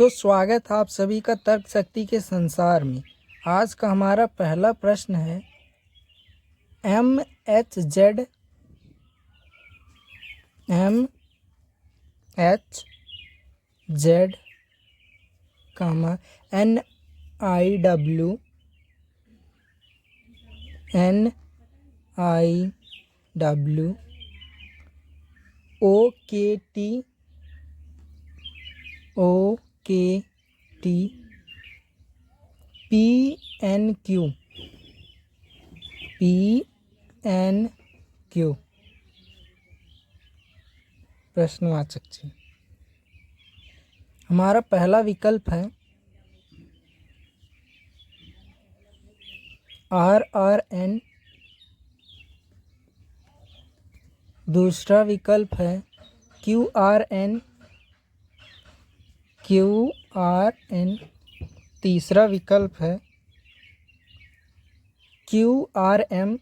तो स्वागत है आप सभी का तर्क शक्ति के संसार में। आज का हमारा पहला प्रश्न है MHZ NIW OKT PNQ प्रश्नवाचक चिन्ह। हमारा पहला विकल्प है RRN, दूसरा विकल्प है QRN, तीसरा विकल्प है QRM,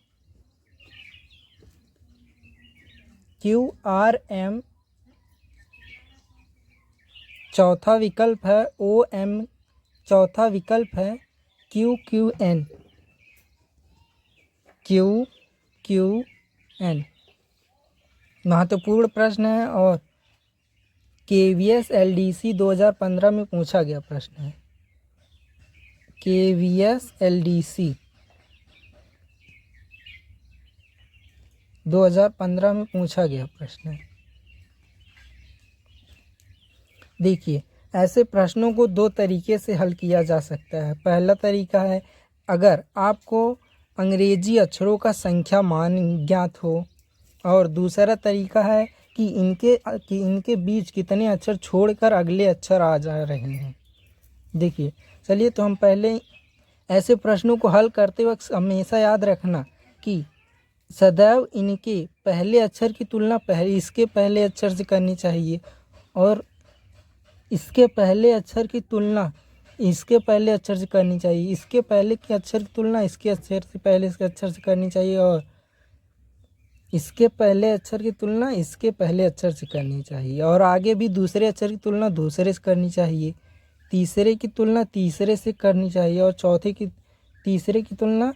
चौथा विकल्प है OM, चौथा विकल्प है QQN। महत्वपूर्ण प्रश्न है और KVS LDC 2015 में पूछा गया प्रश्न है। KVS LDC 2015 में पूछा गया प्रश्न है। देखिए, ऐसे प्रश्नों को दो तरीके से हल किया जा सकता है। पहला तरीका है अगर आपको अंग्रेजी अक्षरों का संख्या मान ज्ञात हो, और दूसरा तरीका है कि इनके बीच कितने अक्षर छोड़कर अगले अक्षर आ जा रहे हैं। देखिए, चलिए तो हम पहले ऐसे प्रश्नों को हल करते वक्त हमेशा याद रखना कि सदैव इनके पहले अक्षर की तुलना इसके पहले अक्षर से करनी चाहिए, और इसके पहले अक्षर की तुलना इसके पहले अक्षर से करनी चाहिए। इसके पहले के अक्षर की तुलना इसके अक्षर से पहले इसके अक्षर से करनी चाहिए, और इसके पहले अक्षर की तुलना इसके पहले अक्षर से करनी चाहिए, और आगे भी दूसरे अक्षर की तुलना दूसरे से करनी चाहिए, तीसरे की तुलना तीसरे से करनी चाहिए, और तीसरे की तुलना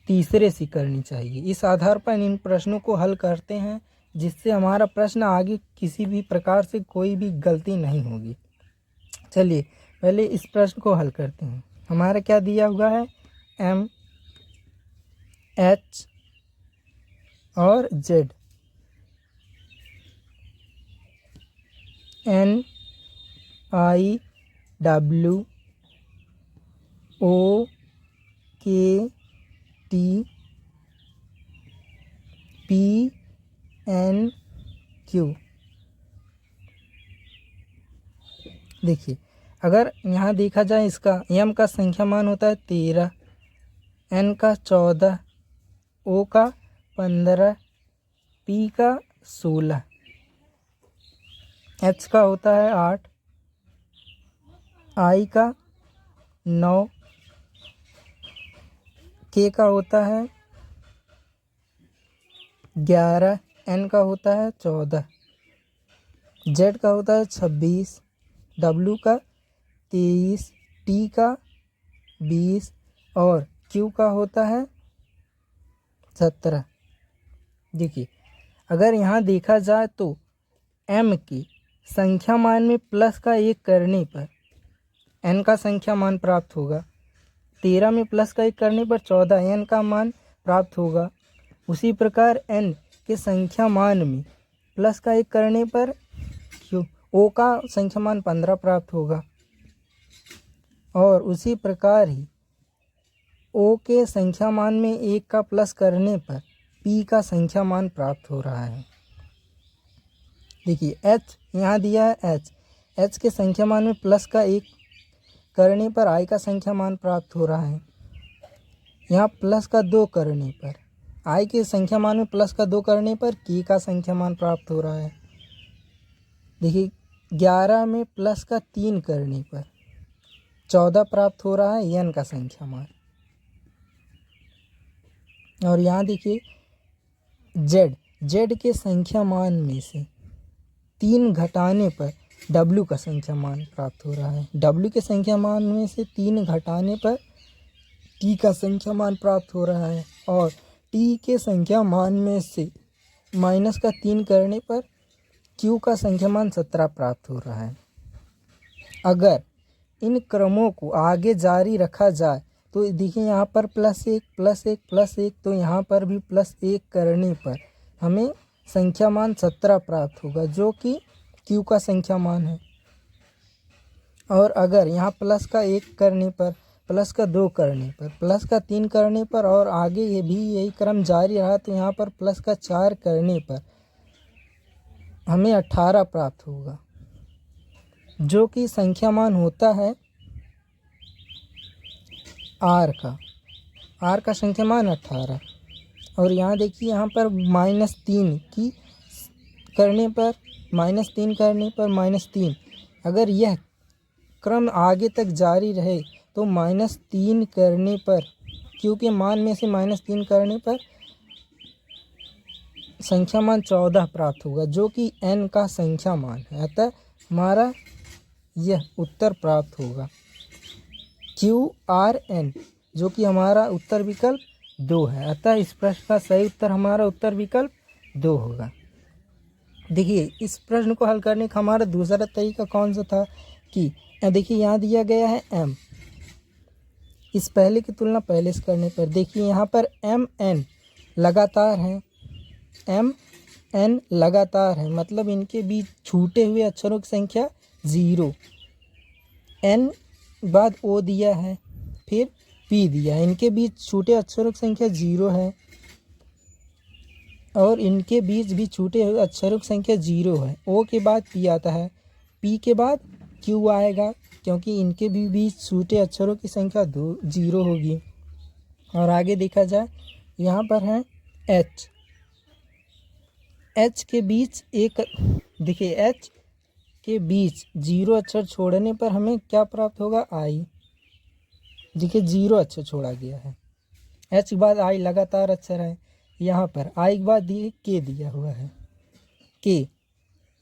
तीसरे से करनी चाहिए। इस आधार पर इन प्रश्नों को हल करते हैं, जिससे हमारा प्रश्न आगे किसी भी प्रकार से कोई भी गलती नहीं होगी। चलिए पहले इस प्रश्न को हल करते हैं। हमारा क्या दिया हुआ है, MH और Z, NIW OKT PNQ। देखिए, अगर यहाँ देखा जाए, इसका M का संख्या मान होता है 13, N का 14, O का 15, P का 16, H का होता है 8, I का 9, K का होता है 11, N का होता है 14, Z का होता है 26, W का 23, T का 20 और Q का होता है 17। देखिए, अगर यहाँ देखा जाए तो M की संख्या मान में प्लस का 1 करने पर N का संख्या मान प्राप्त होगा। 13 में प्लस का 1 करने पर 14 N का मान प्राप्त होगा। उसी प्रकार N के संख्या मान में प्लस का 1 करने पर O का संख्या मान 15 प्राप्त होगा, और उसी प्रकार ही O के संख्या मान में 1 का प्लस करने पर P का संख्या मान प्राप्त हो रहा है। देखिए, H यहाँ दिया है H के संख्या मान में प्लस का 1 करने पर I का संख्या मान प्राप्त हो रहा है। यहाँ प्लस का 2 करने पर I के संख्या मान में प्लस का 2 करने पर K का संख्या मान प्राप्त हो रहा है। देखिए, 11 में प्लस का 3 करने पर 14 प्राप्त हो रहा है N का संख्या मान। और यहाँ देखिए, Z के संख्या मान में से 3 घटाने पर डब्ल्यू का संख्या मान प्राप्त हो रहा है। डब्ल्यू के संख्या मान में से 3 घटाने पर टी का संख्या मान प्राप्त हो रहा है और टी के संख्या मान में से माइनस का 3 करने पर क्यू का संख्या मान 17 प्राप्त हो रहा है। अगर इन क्रमों को आगे जारी रखा जाए तो देखिए यहाँ पर +1 +1 +1, तो यहाँ पर भी +1 करने पर हमें संख्या मान 17 प्राप्त होगा जो कि क्यू का संख्या मान है। और अगर यहाँ प्लस का 1 करने पर, प्लस का 2 करने पर, प्लस का 3 करने पर और आगे ये भी यही क्रम जारी रहा तो यहाँ पर प्लस का 4 करने पर हमें 18 प्राप्त होगा जो कि संख्या मान होता है आर का संख्या मान 18। और यहाँ देखिए यहाँ पर -3 की करने पर, -3 करने पर -3, अगर यह क्रम आगे तक जारी रहे तो -3 करने पर क्यू के मान में से -3 करने पर संख्या मान 14 प्राप्त होगा जो कि n का संख्या मान है। अतः हमारा यह उत्तर प्राप्त होगा QRN, जो कि हमारा उत्तर विकल्प 2 है। अतः इस प्रश्न का सही उत्तर हमारा उत्तर विकल्प 2 होगा। देखिए इस प्रश्न को हल करने का हमारा दूसरा तरीका कौन सा था कि देखिए यहाँ दिया गया है m, इस पहले की तुलना पहले से करने पर देखिए यहाँ पर MN लगातार है, MN लगातार है, मतलब इनके बीच छूटे हुए अक्षरों की संख्या 0, N बाद O दिया है, फिर P दिया है, इनके बीच छूटे अक्षरों की संख्या 0 है और इनके बीच भी छूटे हुए अक्षरों की संख्या 0 है। O के बाद P आता है, P के बाद Q आएगा क्योंकि इनके भी बीच छूटे अक्षरों की संख्या 0 होगी। और आगे देखा जाए यहाँ पर है H के बीच एक, देखिए H के बीच 0 अक्षर छोड़ने पर हमें क्या प्राप्त होगा, I। देखिए 0 अक्षर छोड़ा गया है, H के बाद I लगातार अक्षर है, यहाँ पर I के बाद K दिया हुआ है, K,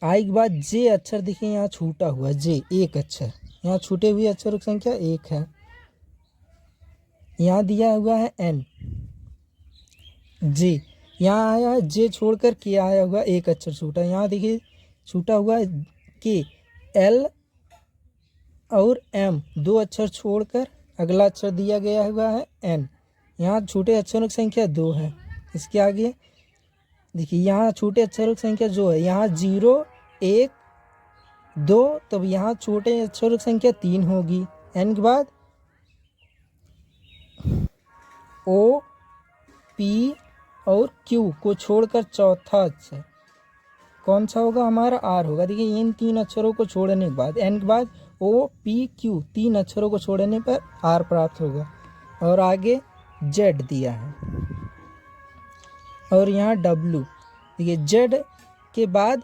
I के बाद J अक्षर देखिए यहाँ छूटा हुआ है, J एक अक्षर, यहाँ छूटे हुए अक्षरों की संख्या 1 है। यहाँ दिया हुआ है N, J, यहाँ आया है J छोड़कर K आया हुआ, एक अक्षर छूटा, यहाँ देखिए छूटा हुआ है K, L और M, 2 अक्षर छोड़कर अगला अक्षर दिया गया हुआ है N, यहाँ छूटे अक्षरों की संख्या 2 है। इसके आगे देखिए यहाँ छूटे अक्षरों की संख्या जो है, यहाँ 0 1 2, तब यहाँ छोटे अक्षरों की संख्या 3 होगी। N के बाद O P और Q को छोड़कर चौथा अक्षर कौन सा होगा, हमारा R होगा। देखिए इन 3 अक्षरों को छोड़ने के बाद N के बाद O P Q 3 अक्षरों को छोड़ने पर R प्राप्त होगा। और आगे Z दिया है और यहाँ W, देखिए Z के बाद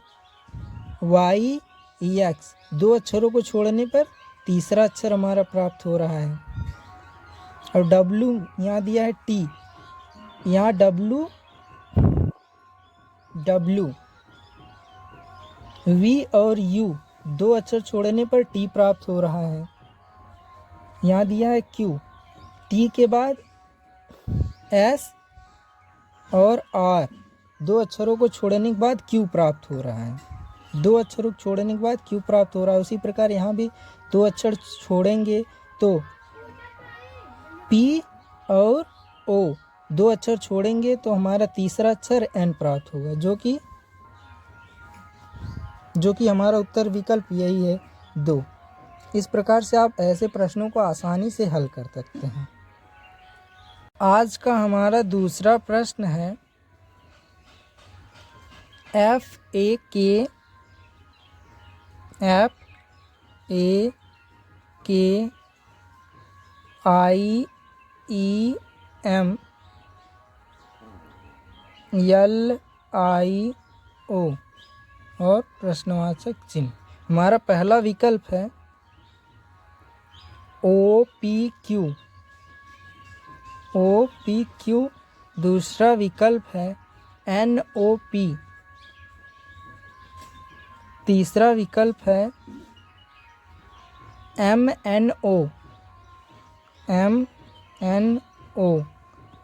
Y X 2 अक्षरों को छोड़ने पर तीसरा अक्षर हमारा प्राप्त हो रहा है। और W यहाँ दिया है T, यहाँ W V और U 2 अक्षर छोड़ने पर T प्राप्त हो रहा है। यहाँ दिया है Q, T के बाद S और R 2 अक्षरों को छोड़ने के बाद Q प्राप्त हो रहा है, 2 अक्षरों को छोड़ने के बाद Q प्राप्त हो रहा है। उसी प्रकार यहाँ भी 2 अक्षर छोड़ेंगे तो P और O 2 अक्षर छोड़ेंगे तो हमारा तीसरा अक्षर N प्राप्त होगा जो कि हमारा उत्तर विकल्प यही है 2। इस प्रकार से आप ऐसे प्रश्नों को आसानी से हल कर सकते हैं। आज का हमारा दूसरा प्रश्न है FAK IEM LIO और प्रश्नवाचक चिन्ह। हमारा पहला विकल्प है OPQ, दूसरा विकल्प है NOP, तीसरा विकल्प है MNO,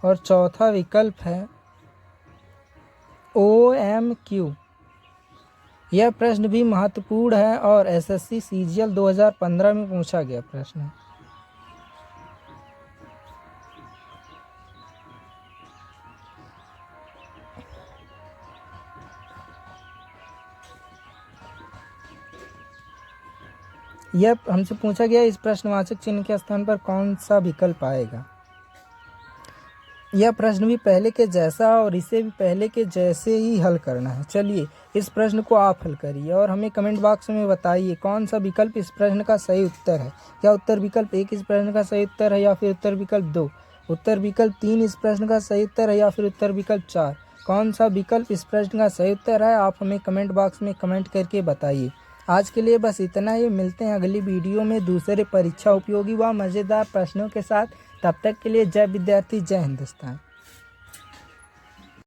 और चौथा विकल्प है OMQ। यह प्रश्न भी महत्वपूर्ण है और SSC CGL 2015 में पूछा गया प्रश्न है। यह हमसे पूछा गया इस प्रश्नवाचक चिन्ह के स्थान पर कौन सा विकल्प आएगा। यह प्रश्न भी पहले के जैसा और इसे भी पहले के जैसे ही हल करना है। चलिए इस प्रश्न को आप हल करिए और हमें कमेंट बॉक्स में बताइए कौन सा विकल्प इस प्रश्न का सही उत्तर है। क्या उत्तर विकल्प 1 इस प्रश्न का सही उत्तर है या फिर उत्तर विकल्प 2, उत्तर विकल्प 3 इस प्रश्न का सही उत्तर है या फिर उत्तर विकल्प 4। कौन सा विकल्प इस प्रश्न का सही उत्तर है आप हमें कमेंट बॉक्स में कमेंट करके बताइए। आज के लिए बस इतना ही। मिलते हैं अगली वीडियो में दूसरे परीक्षा उपयोगी व मज़ेदार प्रश्नों के साथ। तब तक के लिए जय विद्यार्थी, जय हिंदुस्तान।